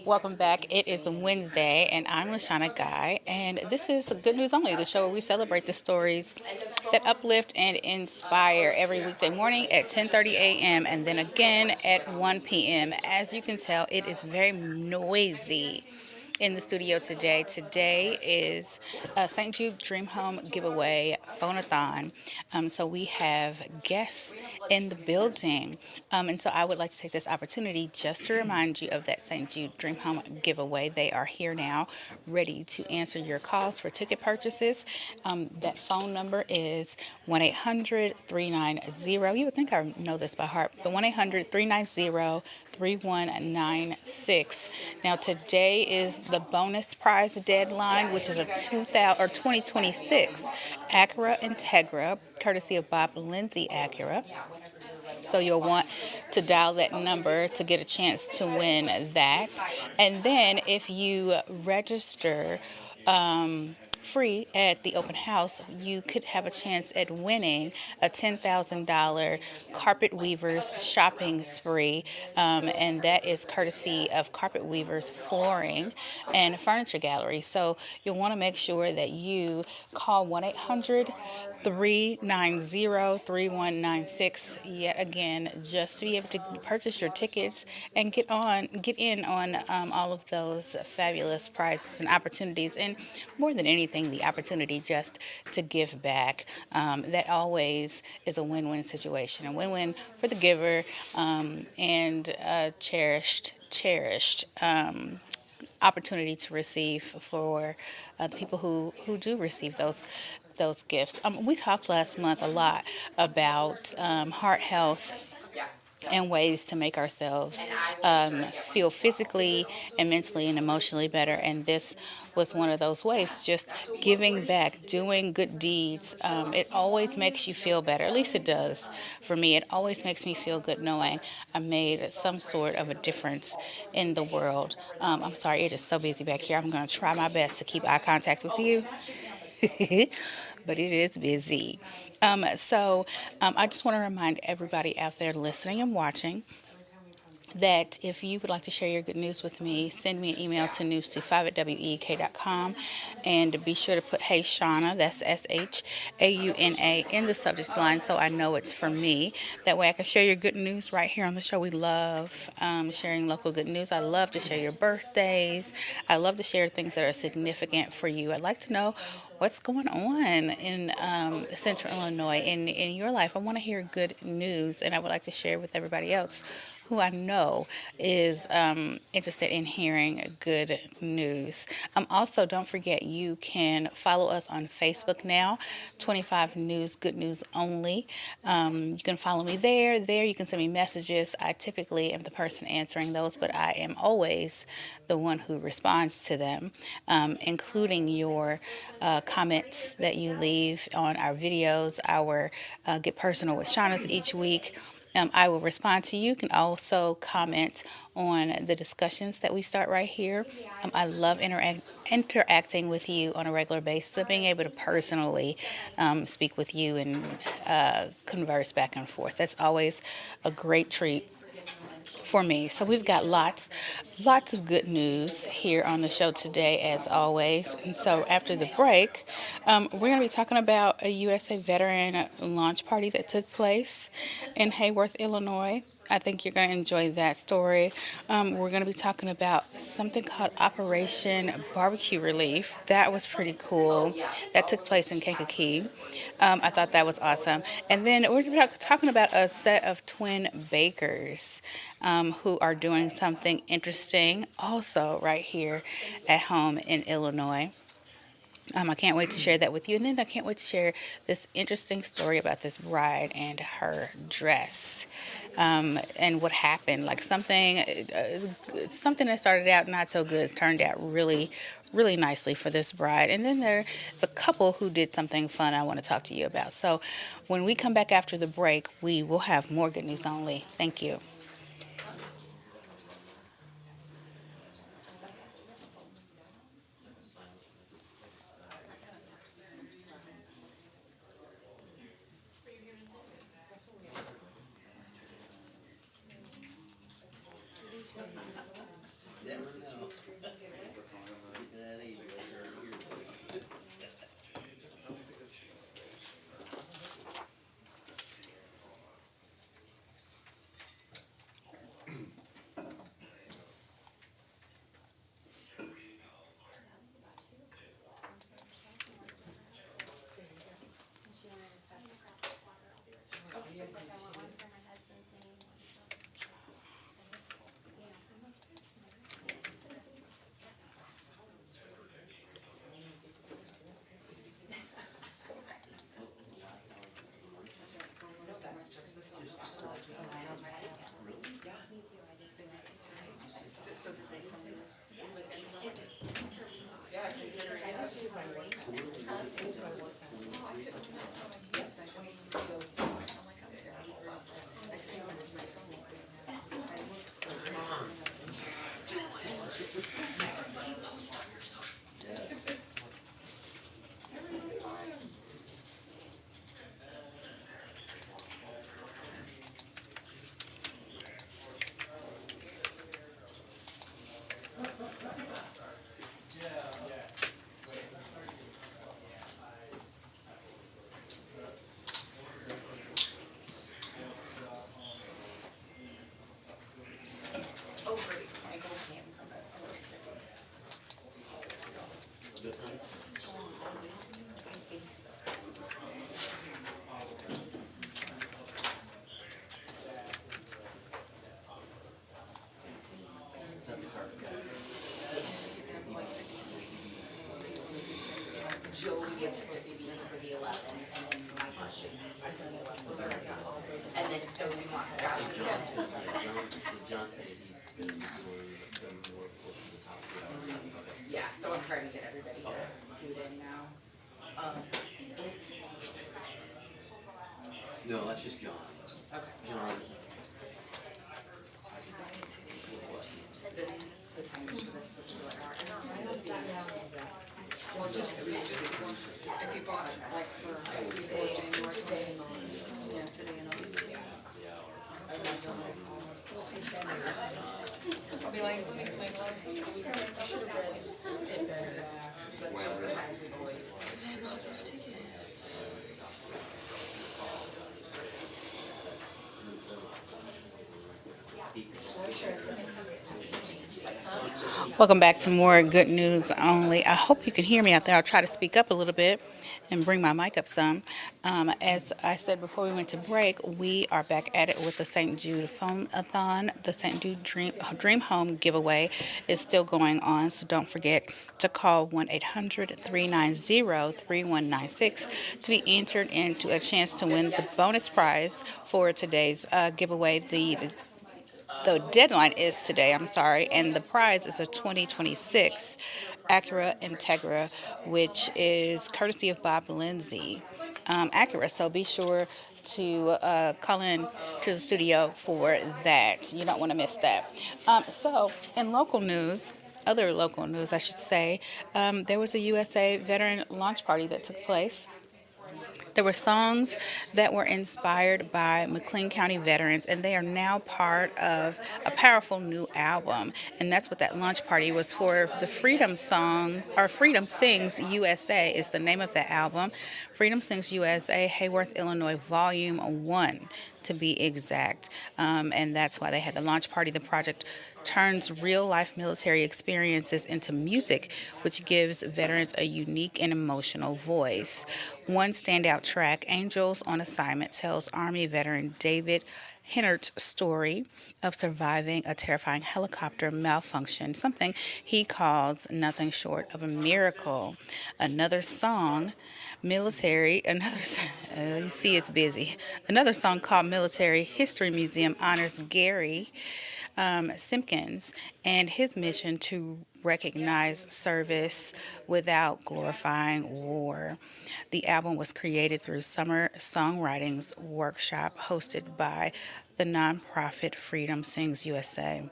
Welcome back. It is Wednesday, and I'm Lashana Guy, and this is Good News Only, the show where we celebrate the stories that uplift and inspire every weekday morning at 10:30 a.m. and then again at 1 p.m. As you can tell, it is very noisy in the studio today. Today is St. Jude Dream Home giveaway phonathon. So we have guests in the building. And so I would like to take this opportunity just to remind you of that St. Jude Dream Home giveaway. They are here now, ready to answer your calls for ticket purchases. That phone number is 1 800 390. You would think I know this by heart, but 1 800 390 3196. Now today is the bonus prize deadline, which is a 2026 Acura Integra, courtesy of Bob Lindsay Acura. So you'll want to dial that number to get a chance to win that. And then if you register free at the open house, you could have a chance at winning a $10,000 Carpet Weavers shopping spree, and that is courtesy of Carpet Weavers Flooring and Furniture Gallery. So you'll want to make sure that you call 1 800 390 3196 yet again, just to be able to purchase your tickets and get in on all of those fabulous prizes and opportunities, and more than anything, the opportunity just to give back. That always is a win-win situation, a win-win for the giver, and cherished opportunity to receive for the people who do receive those gifts. We talked last month a lot about heart health and ways to make ourselves feel physically and mentally and emotionally better. And this was one of those ways, just giving back, doing good deeds. It always makes you feel better. At least it does for me. It always makes me feel good knowing I made some sort of a difference in the world. I'm sorry, it is so busy back here. I'm going to try my best to keep eye contact with you. But it is busy. I just want to remind everybody out there listening and watching that if you would like to share your good news with me, send me an email to news25 at week.com, and be sure to put Hey Shauna, that's SHAUNA, in the subject line so I know it's for me. That way I can share your good news right here on the show. We love sharing local good news. I love to share your birthdays. I love to share things that are significant for you. I'd like to know what's going on in Central Illinois in your life. I want to hear good news, and I would like to share with everybody else who I know is interested in hearing good news. Also, don't forget you can follow us on Facebook now, 25 News, Good News Only. You can follow me there. There you can send me messages. I typically am the person answering those, but I am always the one who responds to them, including your comments that you leave on our videos, our Get Personal with Shauna's each week. I will respond to you. You can also comment on the discussions that we start right here. I love interacting with you on a regular basis, of being able to personally speak with you and converse back and forth. That's always a great treat for me. So we've got lots of good news here on the show today, as always. And so after the break, we're going to be talking about a USA veteran launch party that took place in Hayworth, Illinois. I think you're going to enjoy that story. We're going to be talking about something called Operation Barbecue Relief. That was pretty cool. That took place in Kankakee. I thought that was awesome. And then we're talking about a set of twin bakers who are doing something interesting also right here at home in Illinois. I can't wait to share that with you. And then I can't wait to share this interesting story about this bride and her dress, and what happened. Like something that started out not so good turned out really nicely for this bride. And then there's a couple who did something fun I want to talk to you about. So when we come back after the break, we will have more Good News Only. Thank you. Welcome back to more Good News Only. I hope you can hear me out there. I'll try to speak up a little bit and bring my mic up some. As I said before we went to break, we are back at it with the St. Jude Phone-a-thon. The St. Jude Dream Home giveaway is still going on, so don't forget to call 1-800-390-3196 to be entered into a chance to win the bonus prize for today's giveaway. The deadline is today, I'm sorry, and the prize is a 2026 Acura Integra, which is courtesy of Bob Lindsay Acura. So be sure to call in to the studio for that. You don't want to miss that. In local news, other local news, I should say, there was a USA veteran launch party that took place. There were songs that were inspired by McLean County veterans, and they are now part of a powerful new album. And that's what that launch party was for. The Freedom Song, or Freedom Sings USA is the name of that album. Freedom Sings USA, Hayworth, Illinois, Volume 1 to be exact. And that's why they had the launch party. The project turns real life military experiences into music, which gives veterans a unique and emotional voice. One standout track, Angels on Assignment, tells Army veteran David Hennert's story of surviving a terrifying helicopter malfunction, something he calls nothing short of a miracle. Another song, you see it's busy. Another song called Military History Museum honors Gary Simpkins and his mission to recognize service without glorifying war. The album was created through Summer Songwriting's workshop hosted by the nonprofit Freedom Sings USA.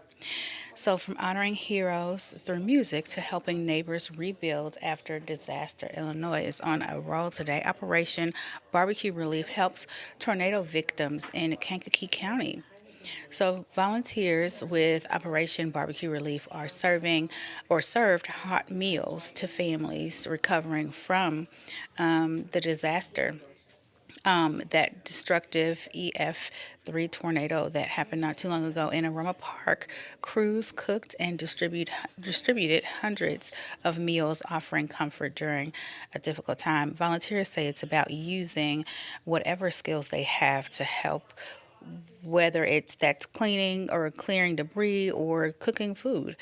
So, from honoring heroes through music to helping neighbors rebuild after disaster, Illinois is on a roll today. Operation Barbecue Relief helps tornado victims in Kankakee County. So volunteers with Operation Barbecue Relief are serving or served hot meals to families recovering from the disaster, that destructive EF3 tornado that happened not too long ago in Aroma Park. Crews cooked and distributed hundreds of meals, offering comfort during a difficult time. Volunteers say it's about using whatever skills they have to help, whether it's that's cleaning or clearing debris or cooking food.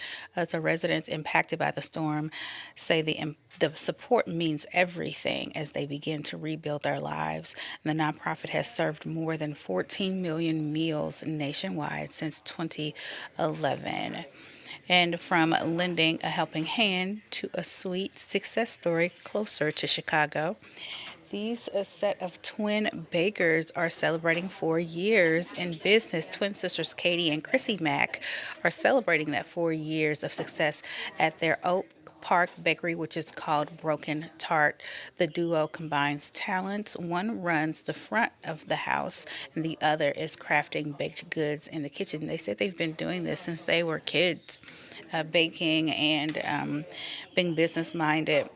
So residents impacted by the storm say the support means everything as they begin to rebuild their lives. And the nonprofit has served more than 14 million meals nationwide since 2011. And from lending a helping hand to a sweet success story closer to Chicago, these a set of twin bakers are celebrating 4 years in business. Twin sisters Katie and Chrissy Mack are celebrating that 4 years of success at their Oak Park Bakery, which is called Broken Tart. The duo combines talents. One runs the front of the house, and the other is crafting baked goods in the kitchen. They said they've been doing this since they were kids, baking and being business minded.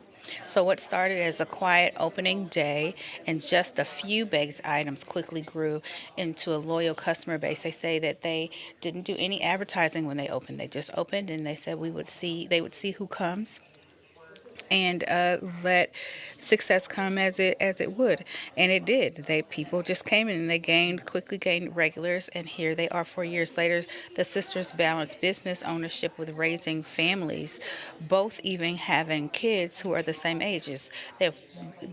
So, what started as a quiet opening day and just a few baked items quickly grew into a loyal customer base. They say that they didn't do any advertising when they opened. They just opened and they said they would see who comes and let success come as it would, and it did. They people just came in and they quickly gained regulars, and here they are 4 years later. The sisters balance business ownership with raising families, both even having kids who are the same ages. They have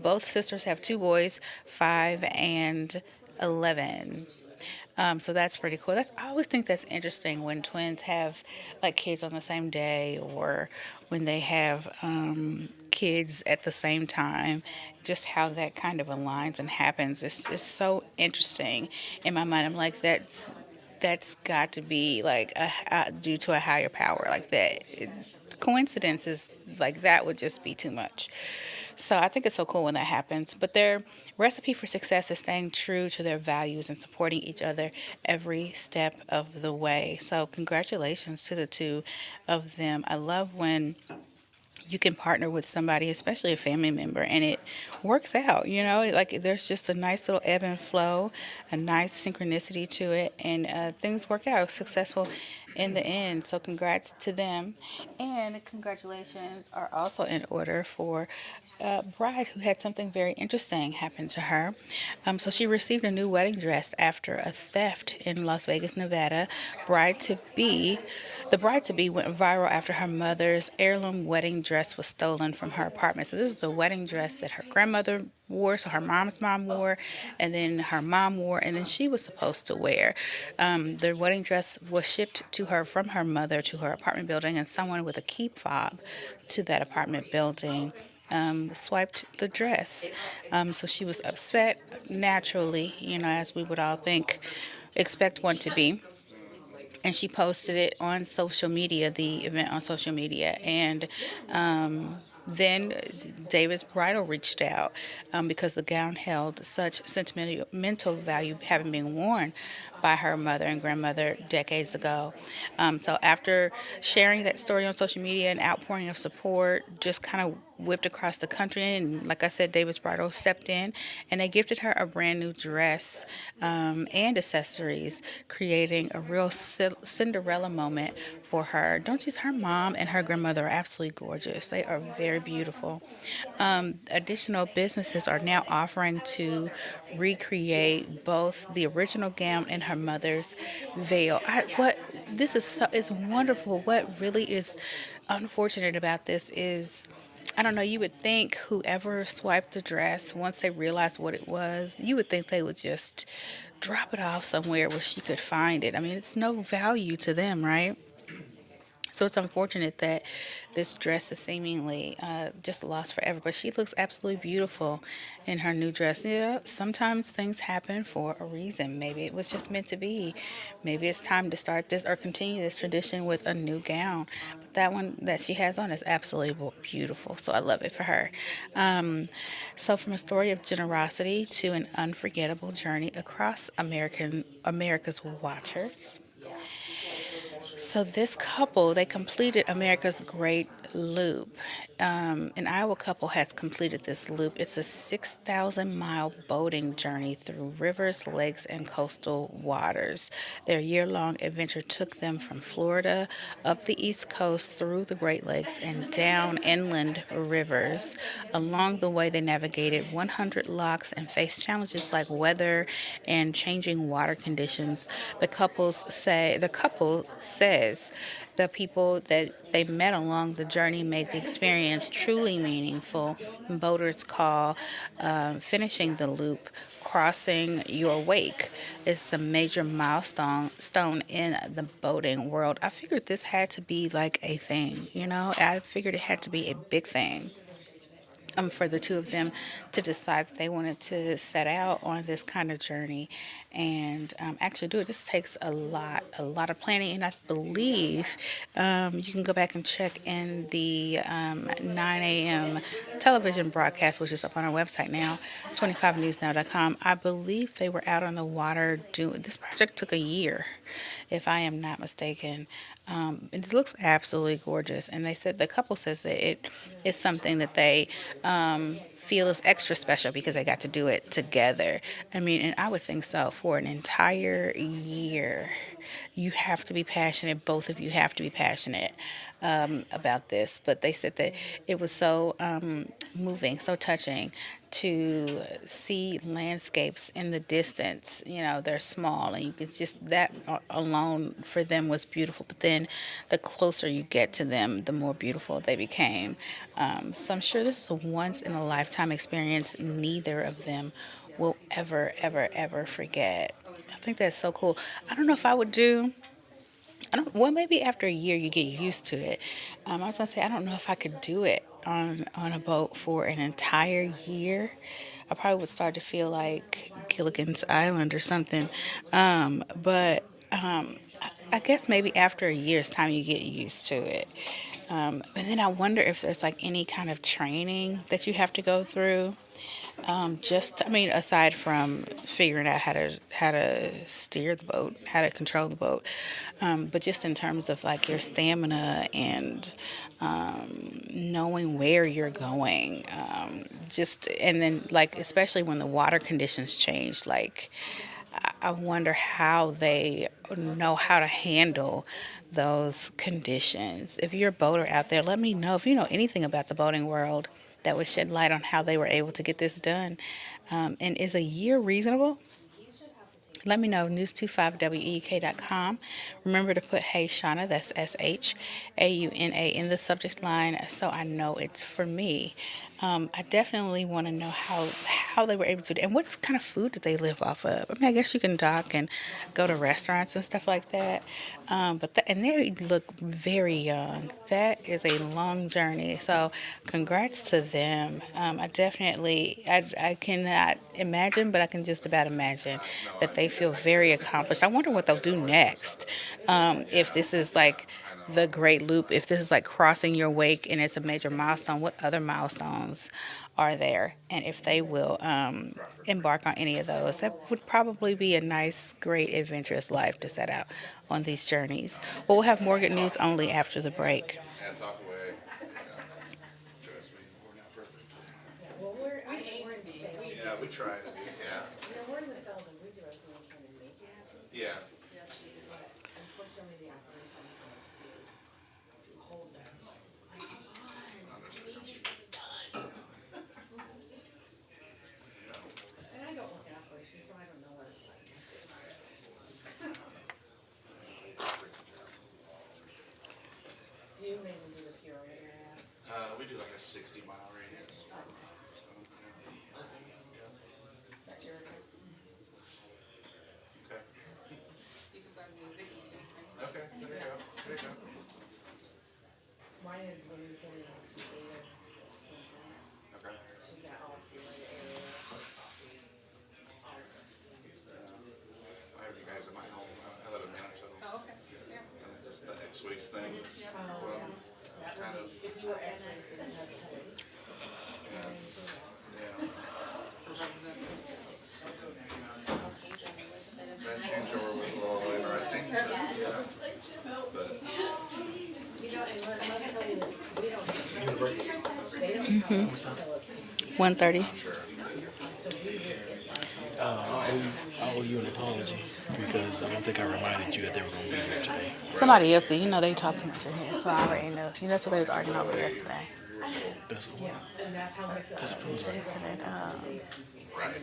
Both sisters have two boys, 5 and 11. So that's pretty cool. I always think that's interesting when twins have like kids on the same day, or when they have kids at the same time. Just how that kind of aligns and happens is just so interesting in my mind. I'm like, that's got to be like due to a higher power like that. Coincidences like that would just be too much. So I think it's so cool when that happens. But their recipe for success is staying true to their values and supporting each other every step of the way. So congratulations to the two of them. I love when you can partner with somebody, especially a family member, and it works out. Like there's just a nice little ebb and flow, a nice synchronicity to it, and things work out successful in the end. So, congrats to them, and congratulations are also in order for bride who had something very interesting happen to her. So she received a new wedding dress after a theft in Las Vegas, Nevada. Bride to be, the bride to be went viral after her mother's heirloom wedding dress was stolen from her apartment. So this is a wedding dress that her grandmother wore, so her mom's mom wore, and then her mom wore, and then she was supposed to wear. The wedding dress was shipped to her from her mother to her apartment building, and someone with a key fob to that apartment building swiped the dress. So she was upset, naturally, as we would all expect one to be. And she posted it on social media, the event on social media. And then David's Bridal reached out because the gown held such sentimental value, having been worn by her mother and grandmother decades ago. So after sharing that story on social media, an outpouring of support just kind of whipped across the country. And like I said, David's Bridal stepped in and they gifted her a brand new dress and accessories, creating a real Cinderella moment for her. Don't you? Her mom and her grandmother are absolutely gorgeous. They are very beautiful. Additional businesses are now offering to recreate both the original gown and her mother's veil. What this is so, is wonderful. What really is unfortunate about this is, I don't know, you would think whoever swiped the dress, once they realized what it was, you would think they would just drop it off somewhere where she could find it. I mean, it's no value to them, right? So it's unfortunate that this dress is seemingly just lost forever, but she looks absolutely beautiful in her new dress. Yeah, sometimes things happen for a reason. Maybe it was just meant to be. Maybe it's time to start this or continue this tradition with a new gown. But that one that she has on is absolutely beautiful, so I love it for her. So from a story of generosity to an unforgettable journey across America's waters. So this couple, they completed America's Great Loop. An Iowa couple has completed this loop. It's a 6,000-mile boating journey through rivers, lakes, and coastal waters. Their year-long adventure took them from Florida up the East Coast through the Great Lakes and down inland rivers. Along the way, they navigated 100 locks and faced challenges like weather and changing water conditions. The couple says the people that they met along the journey made the experience truly meaningful. Boaters call finishing the loop crossing your wake is a major milestone in the boating world. I figured this had to be like a thing, you know? I figured it had to be a big thing for the two of them to decide that they wanted to set out on this kind of journey and actually do it. This takes a lot of planning, and I believe you can go back and check in the 9 a.m. television broadcast, which is up on our website now, 25newsnow.com. I believe they were out on the water doing this project. Took a year, if I am not mistaken. It looks absolutely gorgeous, and they said the couple says that it is something that they feel is extra special because they got to do it together. I mean, and I would think so. For an entire year, you have to be passionate. Both of you have to be passionate about this. But they said that it was so moving, so touching to see landscapes in the distance. You know, they're small, and you can just that alone for them was beautiful. But then, the closer you get to them, the more beautiful they became. So I'm sure this is a once in a lifetime experience. Neither of them will ever, ever, ever forget. I think that's so cool. I don't know if I would do. I don't. Well, maybe after a year you get used to it. I was gonna say I don't know if I could do it on a boat for an entire year. I probably would start to feel like Gilligan's Island or something. But I guess maybe after a year's time you get used to it. And then I wonder if there's like any kind of training that you have to go through. I mean, aside from figuring out how to steer the boat, how to control the boat, but just in terms of like your stamina and knowing where you're going, just and then like especially when the water conditions change, like I wonder how they know how to handle those conditions. If you're a boater out there, let me know if you know anything about the boating world that would shed light on how they were able to get this done. And is a year reasonable? Let me know, news25week.com. Remember to put Hey Shauna, that's SHAUNA, in the subject line so I know it's for me. I definitely want to know how they were able to do it and what kind of food did they live off of. I mean, I guess you can dock and go to restaurants and stuff like that. And they look very young. That is a long journey. So, congrats to them. I cannot imagine, but I can just about imagine that they feel very accomplished. I wonder what they'll do next. If this is like the Great Loop, if this is like crossing your wake and it's a major milestone, what other milestones are there? And if they will embark on any of those, that would probably be a nice, great, adventurous life to set out on these journeys. Well, we'll have more good news only after the break. Yeah, we try to do, yeah. Yeah. We do like a 60-mile radius. So, okay. Okay, there you go. There you go. That changeover was a little interesting. But 1:30. I owe you an apology because I don't think I reminded you that they were going to be here today. Somebody else did. You know, they talk too much in here, so I already know. You know, that's what they was arguing over yesterday. That's Yeah. that's They said, right.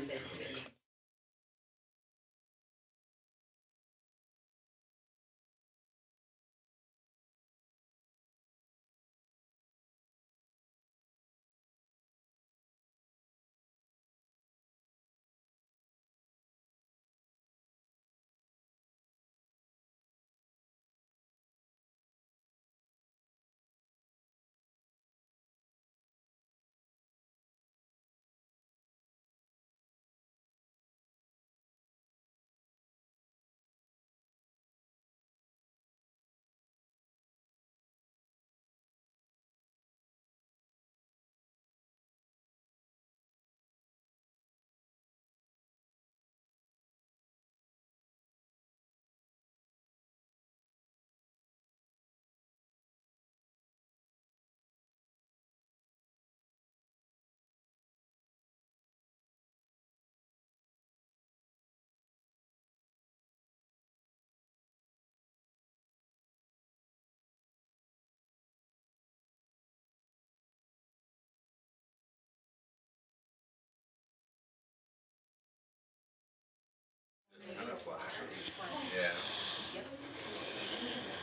Kind of flashes. Yeah.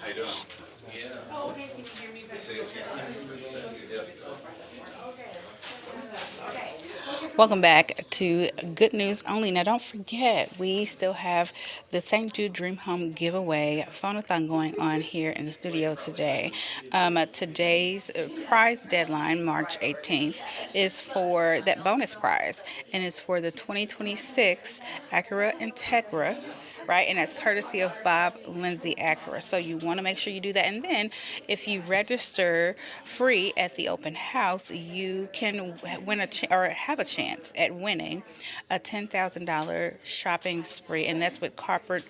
How you doing? welcome back to Good News Only. Now, don't forget, we still have the St. Jude Dream Home giveaway phonathon going on here in the studio today. Today's prize deadline, March 18th, is for that bonus prize, and it's for the 2026 Acura Integra, right? And that's courtesy of Bob Lindsay Acura. So you want to make sure you do that. And then if you register free at the open house, you can win or have a chance at winning a $10,000 shopping spree. And that's with Carpet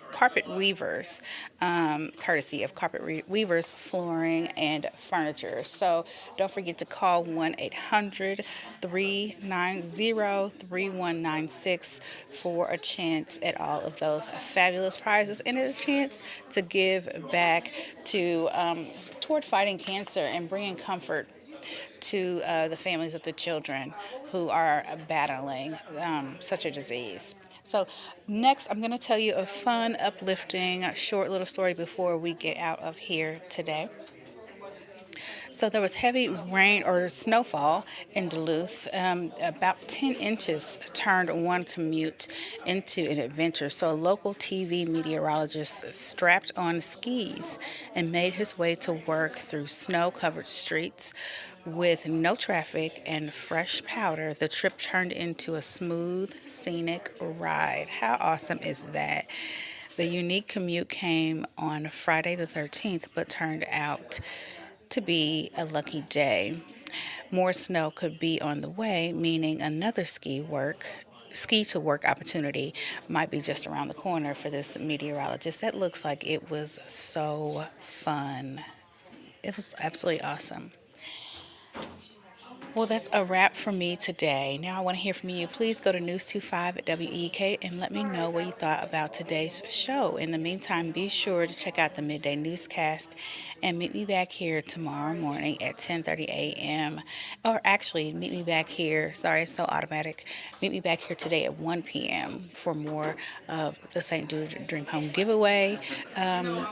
Weavers, courtesy of Carpet Weavers Flooring and Furniture. So don't forget to call 1-800-390-3196 for a chance at all of those fabulous prizes and a chance to give back to toward fighting cancer and bringing comfort to the families of the children who are battling such a disease. So next, I'm going to tell you a fun, uplifting, short little story before we get out of here today. So there was heavy rain or snowfall in Duluth. About 10 inches turned one commute into an adventure. So a local TV meteorologist strapped on skis and made his way to work through snow-covered streets. With no traffic and fresh powder, the trip turned into a smooth, scenic ride. How awesome is that? The unique commute came on Friday the 13th, but turned out to be a lucky day. More snow could be on the way, meaning another ski to work opportunity might be just around the corner for this meteorologist. That looks like it was so fun. It looks absolutely awesome. Well, that's a wrap for me today. Now I want to hear from you. Please go to News25 at WEK and let me know what you thought about today's show. In the meantime, be sure to check out the midday newscast and meet me back here tomorrow morning at 10:30 a.m. Or actually, meet me back here. Sorry, it's so automatic. Meet me back here today at 1 p.m. for more of the St. Jude Dream Home giveaway,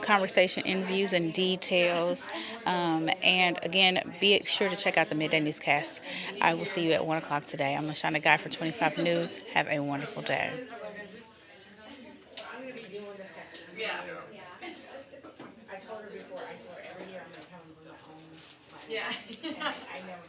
conversation, interviews, and details. And again, be sure to check out the midday newscast. I will see you at 1 o'clock today. I'm LaShonda Guy for 25 News. Have a wonderful day. I told her before, I swear every year I'm going to come with my own. Yeah. I never